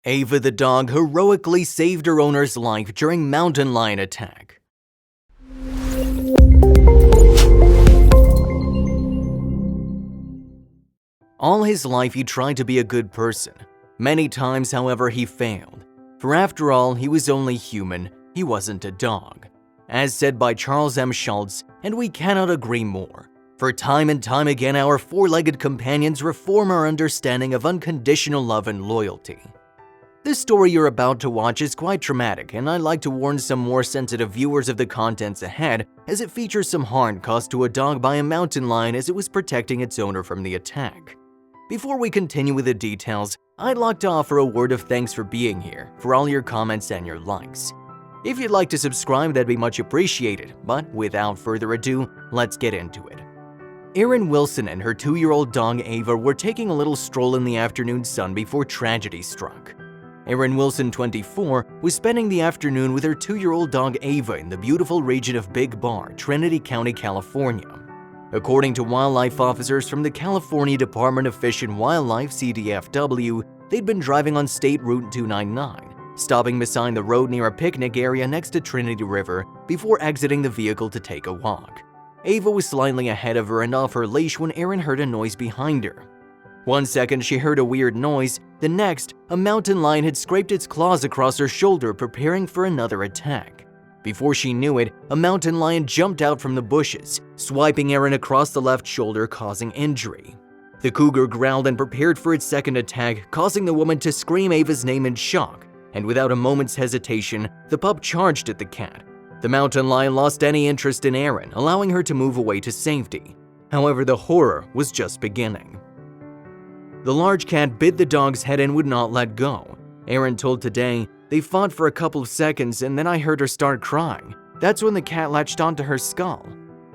Ava the dog heroically saved her owner's life during mountain lion attack. All his life he tried to be a good person. Many times, however, he failed. For after all, he was only human, he wasn't a dog. As said by Charles M. Schulz, and we cannot agree more. For time and time again, our four-legged companions reform our understanding of unconditional love and loyalty. This story you're about to watch is quite traumatic, and I'd like to warn some more sensitive viewers of the contents ahead, as it features some harm caused to a dog by a mountain lion as it was protecting its owner from the attack. Before we continue with the details, I'd like to offer a word of thanks for being here, for all your comments and your likes. If you'd like to subscribe, that'd be much appreciated, but without further ado, let's get into it. Erin Wilson and her 2-year-old dog Ava were taking a little stroll in the afternoon sun before tragedy struck. Erin Wilson, 24, was spending the afternoon with her 2-year-old dog Ava in the beautiful region of Big Bar, Trinity County, California. According to wildlife officers from the California Department of Fish and Wildlife, CDFW, they'd been driving on State Route 299, stopping beside the road near a picnic area next to Trinity River before exiting the vehicle to take a walk. Ava was slightly ahead of her and off her leash when Erin heard a noise behind her. One second she heard a weird noise, the next, a mountain lion had scraped its claws across her shoulder preparing for another attack. Before she knew it, a mountain lion jumped out from the bushes, swiping Erin across the left shoulder, causing injury. The cougar growled and prepared for its second attack, causing the woman to scream Ava's name in shock, and without a moment's hesitation, the pup charged at the cat. The mountain lion lost any interest in Erin, allowing her to move away to safety. However, the horror was just beginning. The large cat bit the dog's head and would not let go. Erin told Today, "They fought for a couple of seconds and then I heard her start crying. That's when the cat latched onto her skull."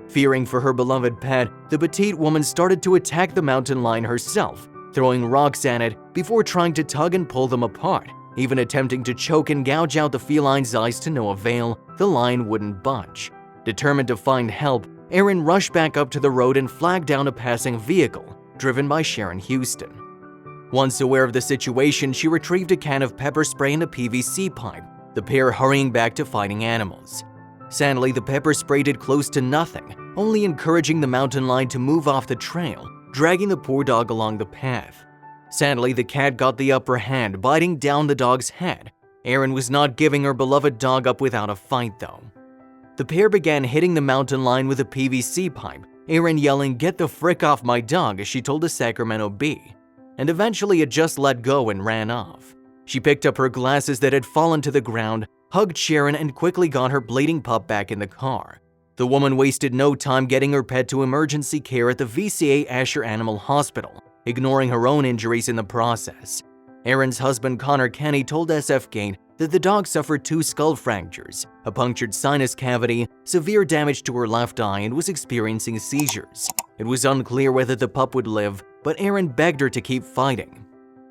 Fearing for her beloved pet, the petite woman started to attack the mountain lion herself, throwing rocks at it before trying to tug and pull them apart, even attempting to choke and gouge out the feline's eyes to no avail. The lion wouldn't budge. Determined to find help, Erin rushed back up to the road and flagged down a passing vehicle, driven by Sharon Houston. Once aware of the situation, she retrieved a can of pepper spray and a PVC pipe, the pair hurrying back to fighting animals. Sadly, the pepper spray did close to nothing, only encouraging the mountain lion to move off the trail, dragging the poor dog along the path. Sadly, the cat got the upper hand, biting down the dog's head. Erin was not giving her beloved dog up without a fight, though. The pair began hitting the mountain lion with a PVC pipe, Erin yelling, "Get the frick off my dog," as she told the Sacramento Bee. And eventually it just let go and ran off. She picked up her glasses that had fallen to the ground, hugged Sharon, and quickly got her bleeding pup back in the car. The woman wasted no time getting her pet to emergency care at the VCA Asher Animal Hospital, ignoring her own injuries in the process. Erin's husband Connor Kenny told SFGate that the dog suffered 2 skull fractures, a punctured sinus cavity, severe damage to her left eye, and was experiencing seizures. It was unclear whether the pup would live, but Erin begged her to keep fighting.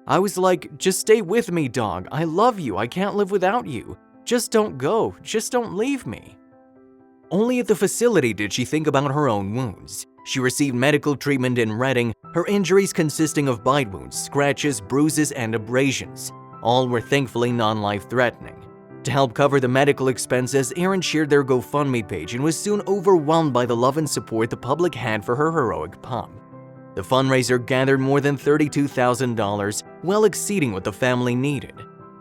"I was like, just stay with me, dog. I love you. I can't live without you. Just don't go. Just don't leave me." Only at the facility did she think about her own wounds. She received medical treatment in Redding, her injuries consisting of bite wounds, scratches, bruises, and abrasions. All were thankfully non-life-threatening. To help cover the medical expenses, Erin shared their GoFundMe page and was soon overwhelmed by the love and support the public had for her heroic pup. The fundraiser gathered more than $32,000, well exceeding what the family needed.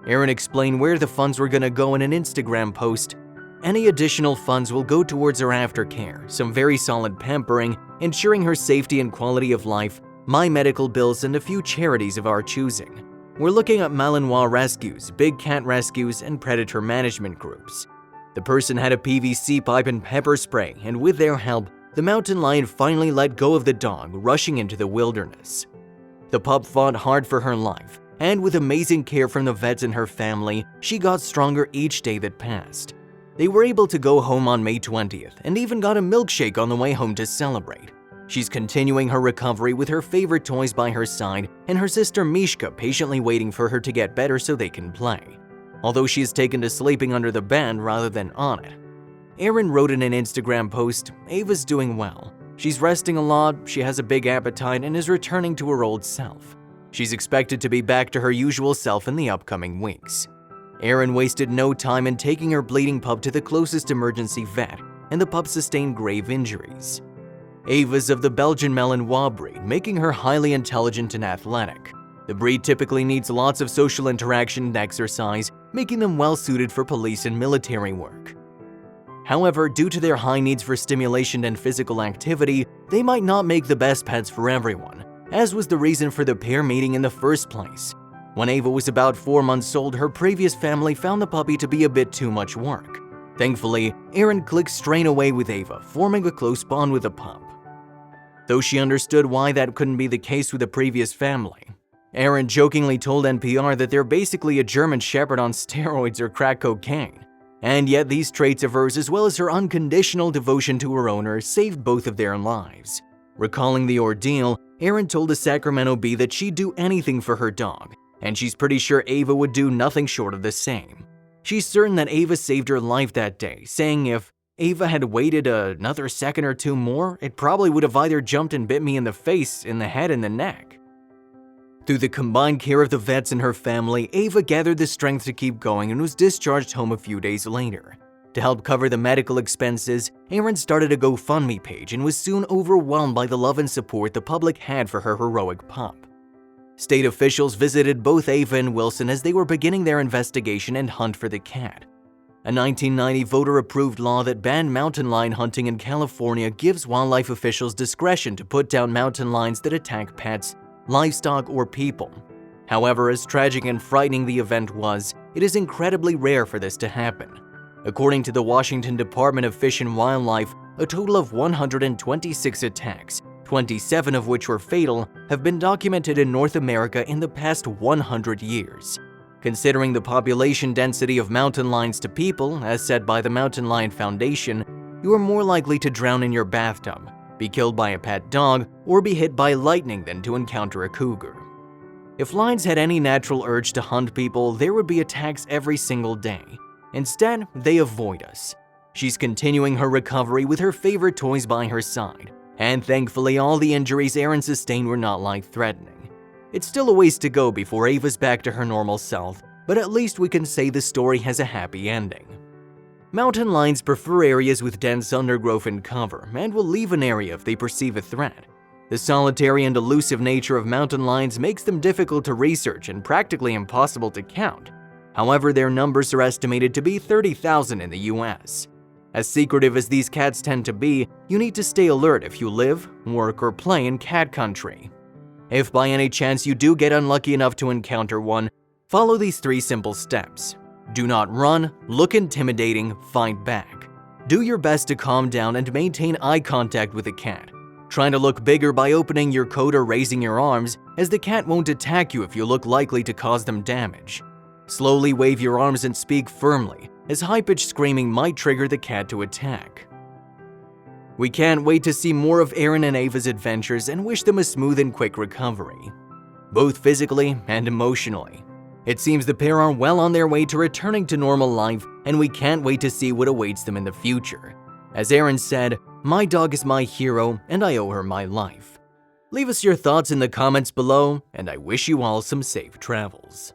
Erin explained where the funds were going to go in an Instagram post. "Any additional funds will go towards her aftercare, some very solid pampering, ensuring her safety and quality of life, my medical bills, and a few charities of our choosing. We're looking at Malinois rescues, big cat rescues, and predator management groups." The person had a PVC pipe and pepper spray, and with their help, the mountain lion finally let go of the dog, rushing into the wilderness. The pup fought hard for her life, and with amazing care from the vets and her family, she got stronger each day that passed. They were able to go home on May 20th and even got a milkshake on the way home to celebrate. She's continuing her recovery with her favorite toys by her side and her sister Mishka patiently waiting for her to get better so they can play. Although she is taken to sleeping under the bed rather than on it. Erin wrote in an Instagram post, "Ava's doing well. She's resting a lot, she has a big appetite, and is returning to her old self. She's expected to be back to her usual self in the upcoming weeks. Erin wasted no time in taking her bleeding pup to the closest emergency vet, and the pup sustained grave injuries. Ava's of the Belgian Malinois breed, making her highly intelligent and athletic. The breed typically needs lots of social interaction and exercise, making them well suited for police and military work. However, due to their high needs for stimulation and physical activity, they might not make the best pets for everyone, as was the reason for the pair meeting in the first place. When Ava was about 4 months old, her previous family found the puppy to be a bit too much work. Thankfully, Erin clicked straight away with Ava, forming a close bond with the pup. Though she understood why that couldn't be the case with the previous family, Erin jokingly told NPR that they're basically a German Shepherd on steroids or crack cocaine. And yet these traits of hers, as well as her unconditional devotion to her owner, saved both of their lives. Recalling the ordeal, Erin told the Sacramento Bee that she'd do anything for her dog, and she's pretty sure Ava would do nothing short of the same. She's certain that Ava saved her life that day, saying if Ava had waited another second or two more, it probably would have either jumped and bit me in the face, in the head, and the neck. Through the combined care of the vets and her family, Ava gathered the strength to keep going and was discharged home a few days later. To help cover the medical expenses, Erin started a GoFundMe page and was soon overwhelmed by the love and support the public had for her heroic pup. State officials visited both Ava and Wilson as they were beginning their investigation and hunt for the cat. A 1990 voter-approved law that banned mountain lion hunting in California gives wildlife officials discretion to put down mountain lions that attack pets, livestock, or people. However, as tragic and frightening the event was, it is incredibly rare for this to happen. According to the Washington Department of Fish and Wildlife, a total of 126 attacks, 27 of which were fatal, have been documented in North America in the past 100 years. Considering the population density of mountain lions to people, as said by the Mountain Lion Foundation, you are more likely to drown in your bathtub, be killed by a pet dog, or be hit by lightning than to encounter a cougar. If lions had any natural urge to hunt people, there would be attacks every single day. Instead, they avoid us. She's continuing her recovery with her favorite toys by her side, and thankfully all the injuries Erin sustained were not life-threatening. It's still a ways to go before Ava's back to her normal self, but at least we can say the story has a happy ending. Mountain lions prefer areas with dense undergrowth and cover, and will leave an area if they perceive a threat. The solitary and elusive nature of mountain lions makes them difficult to research and practically impossible to count. However, their numbers are estimated to be 30,000 in the US. As secretive as these cats tend to be, you need to stay alert if you live, work, or play in cat country. If by any chance you do get unlucky enough to encounter one, follow these 3 simple steps. Do not run, look intimidating, fight back. Do your best to calm down and maintain eye contact with the cat. Try to look bigger by opening your coat or raising your arms, as the cat won't attack you if you look likely to cause them damage. Slowly wave your arms and speak firmly, as high-pitched screaming might trigger the cat to attack. We can't wait to see more of Erin and Ava's adventures and wish them a smooth and quick recovery, both physically and emotionally. It seems the pair are well on their way to returning to normal life, and we can't wait to see what awaits them in the future. As Erin said, "My dog is my hero, and I owe her my life." Leave us your thoughts in the comments below, and I wish you all some safe travels.